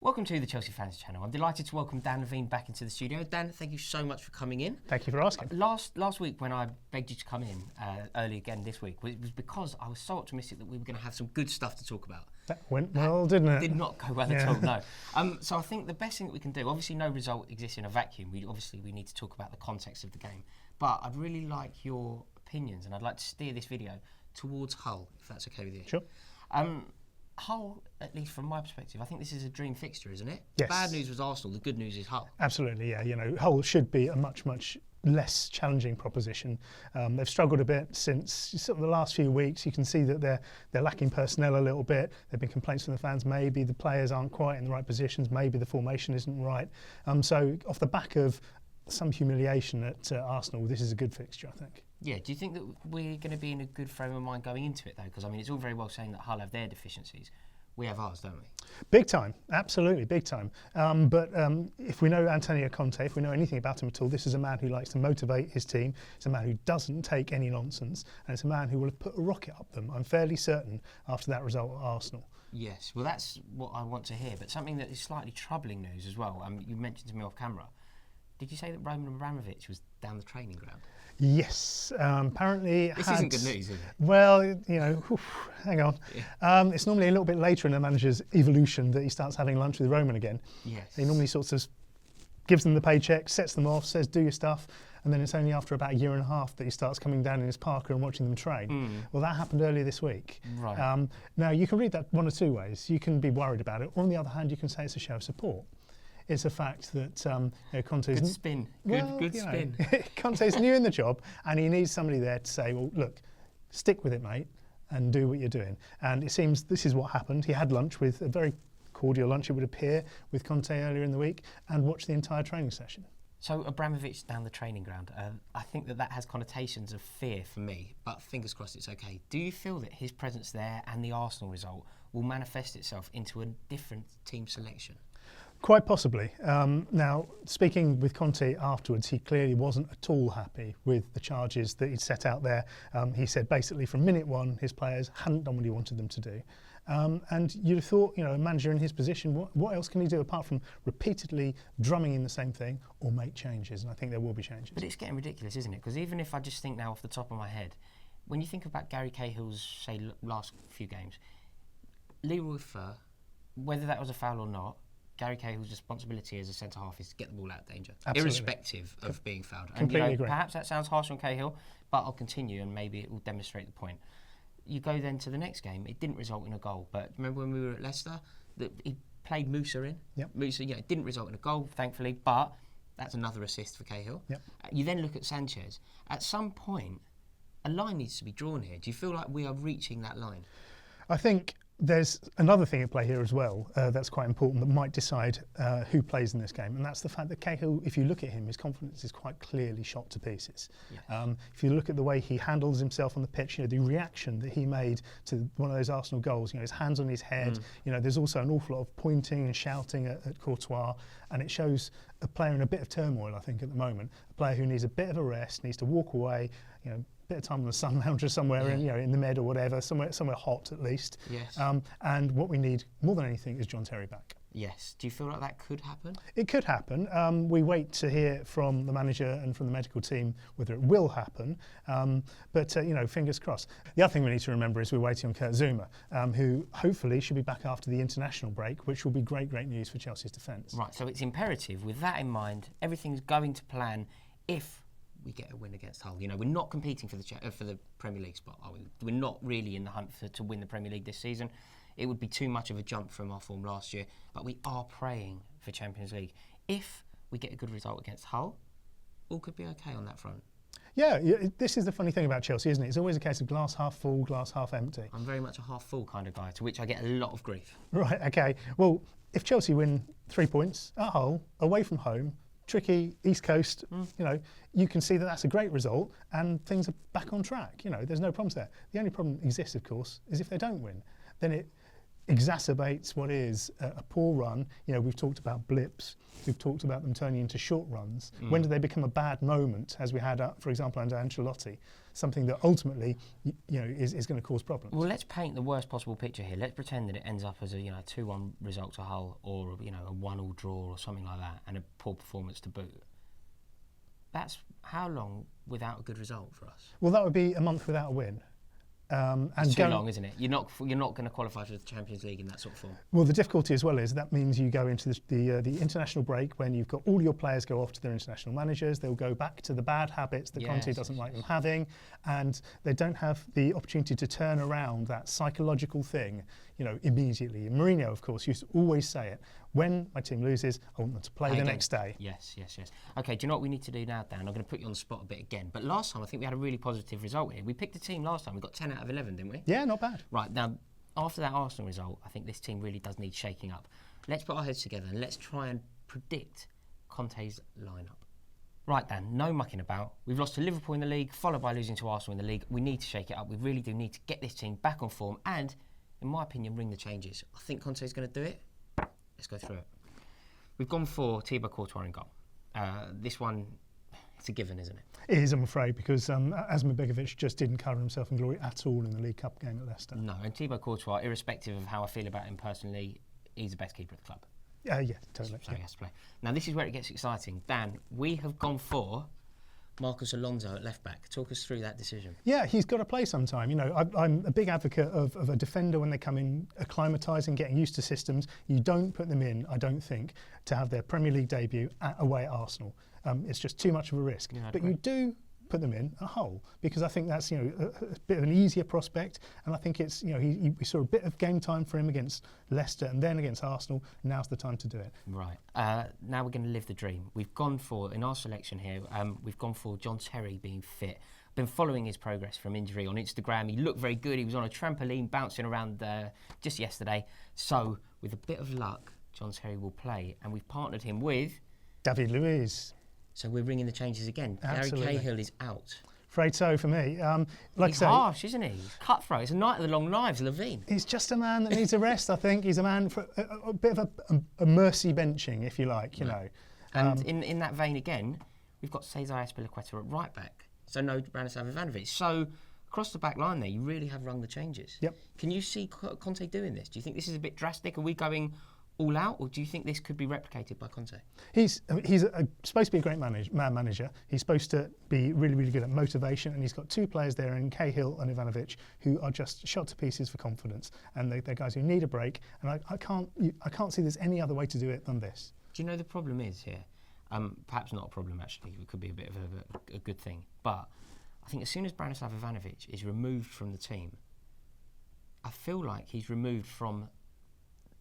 Welcome to the Chelsea Fans Channel. I'm delighted to welcome Dan Levene back into the studio. Dan, thank you so much for coming in. Thank you for asking. Last week when I begged you to come in early again this week, it was because I was so optimistic that we were going to have some good stuff to talk about. That went well, didn't it? Did not go well at all, no. So I think the best thing that we can do, obviously no result exists in a vacuum. We need to talk about the context of the game. But I'd really like your opinions, and I'd like to steer this video towards Hull, if that's okay with you. Sure. Hull, at least from my perspective, I think this is a dream fixture, isn't it? Yes. The bad news was Arsenal, the good news is Hull. Absolutely, yeah. You know, Hull should be a much less challenging proposition. They've struggled a bit since sort of the last few weeks. You can see that they're lacking personnel a little bit. There've been complaints from the fans. Maybe the players aren't quite in the right positions. Maybe the formation isn't right. So off the back of some humiliation at Arsenal, this is a good fixture, I think. Yeah, do you think that we're going to be in a good frame of mind going into it, though? Because, I mean, it's all very well saying that Hull have their deficiencies. We have ours, don't we? Big time, absolutely, big time. But if we know Antonio Conte, if we know anything about him at all, this is a man who likes to motivate his team. It's a man who doesn't take any nonsense. And it's a man who will have put a rocket up them, I'm fairly certain, after that result at Arsenal. Yes, well, that's what I want to hear. But something that is slightly troubling news as well. You mentioned to me off camera. Did you say that Roman Abramovich was down the training ground? Yes, apparently. This isn't good news, is it? Well, you know, hang on. Yeah. It's normally a little bit later in a manager's evolution that he starts having lunch with Roman again. Yes. He normally sort of gives them the paycheck, sets them off, says do your stuff, and then it's only after about a year and a half that he starts coming down in his Parker and watching them train. Well, that happened earlier this week. Right. Now, you can read that one or two ways. You can be worried about it, or on the other hand, you can say it's a show of support. It's a fact that Conte's... Good spin. Good spin. Conte's new in the job, and he needs somebody there to say, well, look, stick with it, mate, and do what you're doing. And it seems this is what happened. He had lunch with, a very cordial lunch, it would appear, with Conte earlier in the week, and watched the entire training session. So Abramovich down the training ground, I think that has connotations of fear for me, but fingers crossed it's okay. Do you feel that his presence there and the Arsenal result will manifest itself into a different team selection? Quite possibly. Now, speaking with Conte afterwards, he clearly wasn't at all happy with the charges that he'd set out there. He said basically from minute one, his players hadn't done what he wanted them to do. And you'd have thought, you know, a manager in his position, what else can he do apart from repeatedly drumming in the same thing or make changes? And I think there will be changes. But it's getting ridiculous, isn't it? Because even if I just think now off the top of my head, when you think about Gary Cahill's, say, last few games, Leroy Fer, whether that was a foul or not, Gary Cahill's responsibility as a centre-half is to get the ball out of danger, irrespective of being fouled. Completely agree. Perhaps that sounds harsh on Cahill, but I'll continue and maybe it will demonstrate the point. You go then to the next game, it didn't result in a goal, but remember when we were at Leicester, that he played Musa in? Yep. Musa, it didn't result in a goal, thankfully, but that's another assist for Cahill. Yep. You then look at Sanchez. At some point, a line needs to be drawn here. Do you feel like we are reaching that line? I think there's another thing at play here as well that's quite important that might decide who plays in this game, and that's the fact that Cahill, if you look at him, his confidence is quite clearly shot to pieces. Yes. If you look at the way he handles himself on the pitch, you know, the reaction that he made to one of those Arsenal goals, you know, his hands on his head, you know, there's also an awful lot of pointing and shouting at Courtois, and it shows a player in a bit of turmoil, I think, at the moment, a player who needs a bit of a rest, needs to walk away, you know, bit of time on the sun lounger somewhere in, you know, in the Med or whatever, somewhere hot at least. Yes. And what we need more than anything is John Terry back. Yes. Do you feel like that could happen? It could happen. We wait to hear from the manager and from the medical team whether it will happen. But you know, fingers crossed. The other thing we need to remember is we're waiting on Kurt Zouma, who hopefully should be back after the international break, which will be great news for Chelsea's defence. Right. So it's imperative, with that in mind, everything's going to plan if we get a win against Hull. You know, we're not competing for the Premier League spot, are we? We're not really in the hunt to win the Premier League this season. It would be too much of a jump from our form last year, but we are praying for Champions League. If we get a good result against Hull, all could be okay on that front. Yeah, this is the funny thing about Chelsea, isn't it? It's always a case of glass half full, glass half empty. I'm very much a half full kind of guy, to which I get a lot of grief. Right, okay. Well, if Chelsea win 3 points at Hull, away from home, tricky East Coast, you know, you can see that that's a great result and things are back on track. You know, there's no problems there. The only problem exists, of course, is if they don't win. Then it exacerbates what is a poor run. You know, we've talked about blips. We've talked about them turning into short runs. When do they become a bad moment, as we had, for example, under Ancelotti? something that ultimately, is going to cause problems. Well, let's paint the worst possible picture here. Let's pretend that it ends up as a 2-1 result to Hull, or a 1-1 draw or something like that, and a poor performance to boot. That's how long without a good result for us? Well, that would be a month without a win. It's too long, isn't it? You're not going to qualify for the Champions League in that sort of form. Well, the difficulty as well is that means you go into the international break when you've got all your players go off to their international managers. They'll go back to the bad habits that Conte doesn't like them having, and they don't have the opportunity to turn around that psychological thing, immediately. And Mourinho, of course, used to always say it. When my team loses, I want them to play the next day. Yes. Okay, do you know what we need to do now, Dan? I'm going to put you on the spot a bit again. But last time, I think we had a really positive result here. We picked a team last time. We got 10 out of 11, didn't we? Yeah, not bad. Right, now, after that Arsenal result, I think this team really does need shaking up. Let's put our heads together and let's try and predict Conte's lineup. Right, Dan, no mucking about. We've lost to Liverpool in the league, followed by losing to Arsenal in the league. We need to shake it up. We really do need to get this team back on form and, in my opinion, ring the changes. I think Conte's going to do it. Let's go through it. We've gone for Thibaut Courtois in goal. This one, it's a given, isn't it? It is, I'm afraid, because Asmir Begovic just didn't cover himself in glory at all in the League Cup game at Leicester. No, and Thibaut Courtois, irrespective of how I feel about him personally, he's the best keeper at the club. Yeah, totally. So he has to play. Now, this is where it gets exciting. Dan, we have gone for Marcos Alonso at left-back. Talk us through that decision. Yeah, he's got to play sometime. I'm a big advocate of a defender when they come in, acclimatising, getting used to systems. You don't put them in, I don't think, to have their Premier League debut away at Arsenal. It's just too much of a risk. Yeah, but you do put them in at Hull, because I think that's a bit of an easier prospect, and I think it's we saw a bit of game time for him against Leicester and then against Arsenal. Now's the time to do it. Right. Now we're going to live the dream. We've gone for, in our selection here, we've gone for John Terry being fit. Been following his progress from injury on Instagram. He looked very good. He was on a trampoline bouncing around just yesterday. So with a bit of luck, John Terry will play, and we've partnered him with David Luiz. So we're ringing the changes again. Absolutely. Gary Cahill is out. Afraid so for me. He's harsh, isn't he? Cutthroat. It's a night of the long knives, Levene. He's just a man that needs a rest, I think. He's a man for a bit of a mercy benching, if you like, And in that vein again, we've got Cesar Azpilicueta at right back. So no Branislav Ivanovic. So across the back line there, you really have rung the changes. Yep. Can you see Conte doing this? Do you think this is a bit drastic? Are we going all out, or do you think this could be replicated by Conte? He's supposed to be a great man manager. He's supposed to be really, really good at motivation, and he's got two players there in Cahill and Ivanovic who are just shot to pieces for confidence, and they're guys who need a break. And I can't see there's any other way to do it than this. Do you know the problem is here? Perhaps not a problem actually. It could be a bit of a good thing, but I think as soon as Branislav Ivanovic is removed from the team, I feel like he's removed from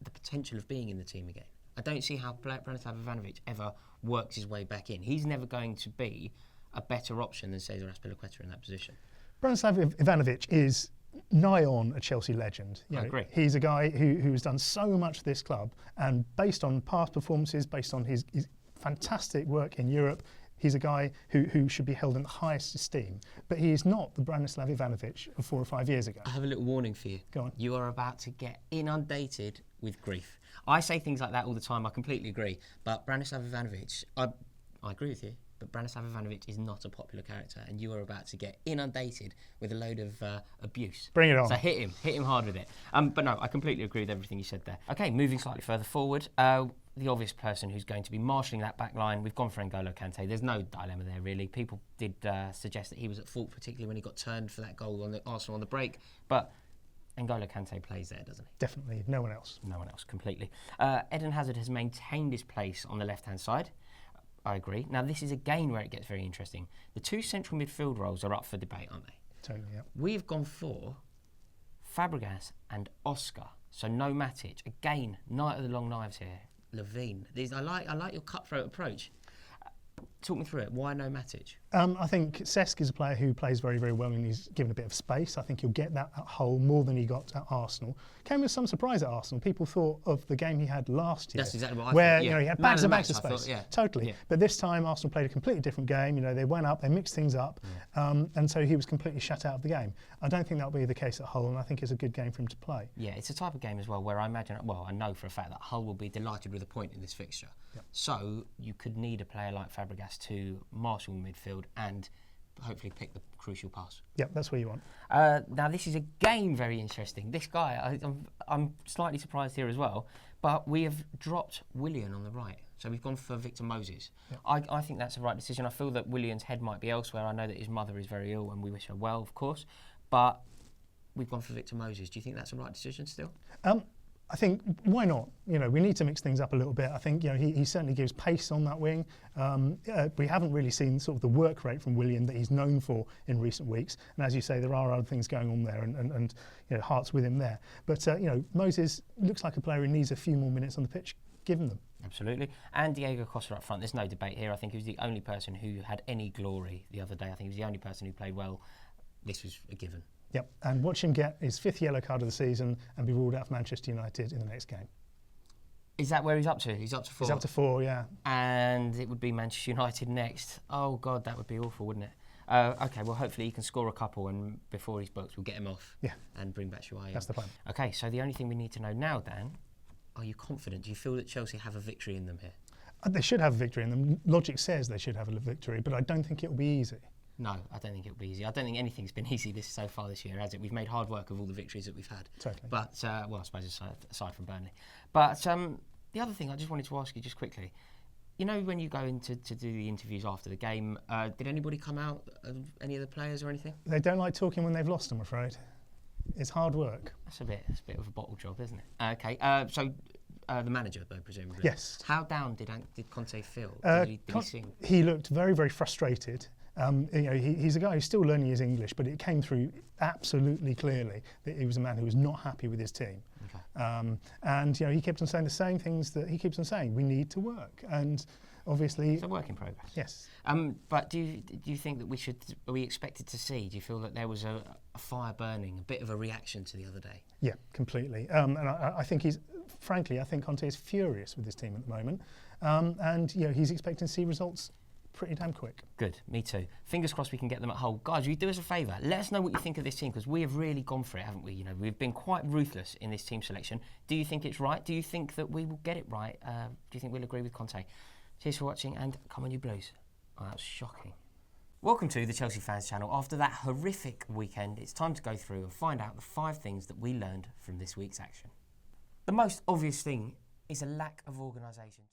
the potential of being in the team again. I don't see how Branislav Ivanovic ever works his way back in. He's never going to be a better option than Cesar Azpilicueta in that position. Branislav Ivanovic is nigh on a Chelsea legend. I agree. He's a guy who has done so much for this club, and based on past performances, based on his fantastic work in Europe, he's a guy who should be held in the highest esteem. But he is not the Branislav Ivanovic of 4 or 5 years ago. I have a little warning for you. Go on. You are about to get inundated with grief. I say things like that all the time. I completely agree. But Branislav Ivanovic, I agree with you, but Branislav Ivanovic is not a popular character, and you are about to get inundated with a load of abuse. Bring it on. So hit him hard with it. But no, I completely agree with everything you said there. Okay, moving slightly further forward, the obvious person who's going to be marshalling that back line, we've gone for N'Golo Kante. There's no dilemma there, really. People did suggest that he was at fault, particularly when he got turned for that goal on the Arsenal on the break. But N'Golo Kante plays there, doesn't he? Definitely. No one else. No one else, completely. Eden Hazard has maintained his place on the left-hand side. I agree. Now, this is again where it gets very interesting. The two central midfield roles are up for debate, aren't they? Totally, yeah. We've gone for Fabregas and Oscar. So no Matic. Again, night of the long knives here. Levene. I like your cutthroat approach. Talk me through it. Why no Matic? I think Cesc is a player who plays very, very well, and he's given a bit of space. I think he'll get that at Hull more than he got at Arsenal. Came with some surprise at Arsenal. People thought of the game he had last year. That's exactly what I where thought, yeah. He had bags and bags of I space. thought, yeah. Totally. Yeah. But this time Arsenal played a completely different game. They went up, they mixed things up, and so he was completely shut out of the game. I don't think that'll be the case at Hull, and I think it's a good game for him to play. Yeah, it's a type of game as well where I know for a fact that Hull will be delighted with a point in this fixture. Yep. So you could need a player like Fabregas to marshal midfield and hopefully pick the crucial pass. Yep, that's what you want. Now this is again very interesting. This guy, I'm slightly surprised here as well, but we have dropped Willian on the right. So we've gone for Victor Moses. Yep. I think that's the right decision. I feel that Willian's head might be elsewhere. I know that his mother is very ill and we wish her well, of course, but we've gone for Victor Moses. Do you think that's the right decision still? I think, why not? You know, we need to mix things up a little bit. I think, you know, he certainly gives pace on that wing. We haven't really seen sort of the work rate from Willian that he's known for in recent weeks. And as you say, there are other things going on there and you know, hearts with him there. But, you know, Moses looks like a player who needs a few more minutes on the pitch. Give him them. Absolutely. And Diego Costa up front, there's no debate here. I think he was the only person who had any glory the other day. I think he was the only person who played well. This was a given. Yep, and watch him get his 5th yellow card of the season and be ruled out for Manchester United in the next game. Is that where he's up to? He's up to 4? He's up to 4, yeah. And it would be Manchester United next. Oh, God, that would be awful, wouldn't it? OK, well, hopefully he can score a couple and before he's booked, we'll get him off and bring back Shuayi. That's the plan. OK, so the only thing we need to know now, Dan, are you confident? Do you feel that Chelsea have a victory in them here? They should have a victory in them. Logic says they should have a victory, but I don't think it will be easy. No, I don't think it'll be easy. I don't think anything's been easy so far this year, has it? We've made hard work of all the victories that we've had. Totally. But, well, I suppose aside from Burnley. But the other thing I just wanted to ask you just quickly, you know when you go in to do the interviews after the game, did anybody come out, any of the players or anything? They don't like talking when they've lost, I'm afraid. It's hard work. That's a bit of a bottle job, isn't it? OK, so the manager, though, presumably. Yes. How down did Conte feel? Did he sing? He looked very, very frustrated. You know, he's a guy who's still learning his English, but it came through absolutely clearly that he was a man who was not happy with his team. Okay. And you know, he kept on saying the same things that he keeps on saying. We need to work, and obviously it's a work in progress. Yes. But do you think that are we expected to see? Do you feel that there was a fire burning, a bit of a reaction to the other day? Yeah, completely. And I think frankly, I think Conte is furious with his team at the moment, and you know, he's expecting to see results pretty damn quick. Good, me too. Fingers crossed we can get them at Hull. Guys, will you do us a favour? Let us know what you think of this team, because we have really gone for it, haven't we? You know, we've been quite ruthless in this team selection. Do you think it's right? Do you think that we will get it right? Do you think we'll agree with Conte? Cheers for watching, and come on you Blues. Oh, that was shocking. Welcome to the Chelsea Fans Channel. After that horrific weekend, it's time to go through and find out the 5 things that we learned from this week's action. The most obvious thing is a lack of organisation.